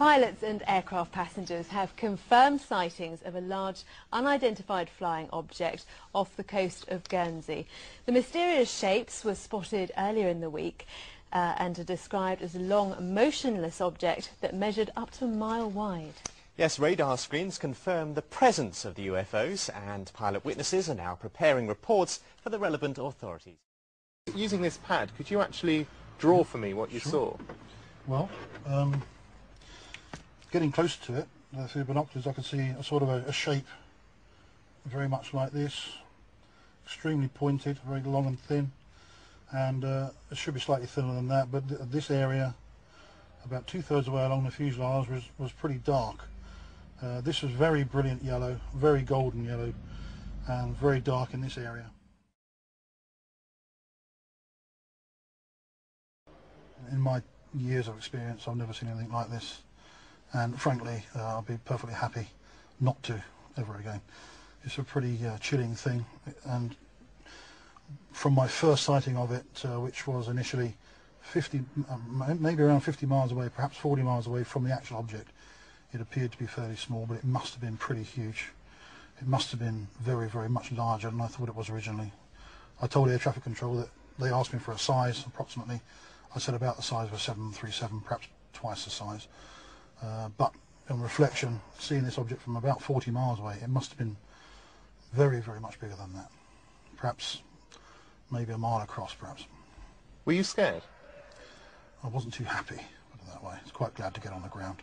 Pilots and aircraft passengers have confirmed sightings of a large unidentified flying object off the coast of Guernsey. The mysterious shapes were spotted earlier in the week and are described as a long, motionless object that measured up to a mile wide. Yes, radar screens confirm the presence of the UFOs, and pilot witnesses are now preparing reports for the relevant authorities. Using this pad, could you actually draw for me what you saw? Well, getting closer to it, through the binoculars, I could see a sort of a shape very much like this, extremely pointed, very long and thin, and it should be slightly thinner than that, but this area, about 2/3 of the way along the fuselage, was pretty dark. This was very brilliant yellow, very golden yellow, and very dark in this area. In my years of experience, I've never seen anything like this, and frankly, I'll be perfectly happy not to ever again. It's a pretty chilling thing, and from my first sighting of it, which was initially maybe around 50 miles away, perhaps 40 miles away from the actual object, it appeared to be fairly small, but it must have been pretty huge. It must have been very, very much larger than I thought it was originally. I told air traffic control that they asked me for a size approximately. I said about the size of a 737, perhaps twice the size. But on reflection, seeing this object from about 40 miles away, it must have been very, very much bigger than that. Perhaps maybe a mile across, perhaps. Were you scared? I wasn't too happy, put it that way. I was quite glad to get on the ground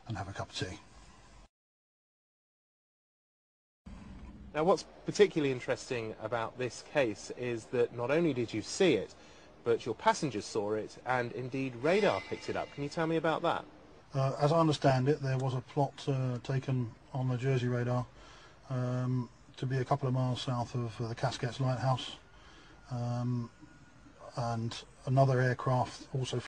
and have a cup of tea. Now, what's particularly interesting about this case is that not only did you see it, but your passengers saw it, and indeed radar picked it up. Can you tell me about that? As I understand it, there was a plot taken on the Jersey radar to be a couple of miles south of the Casquettes Lighthouse, and another aircraft also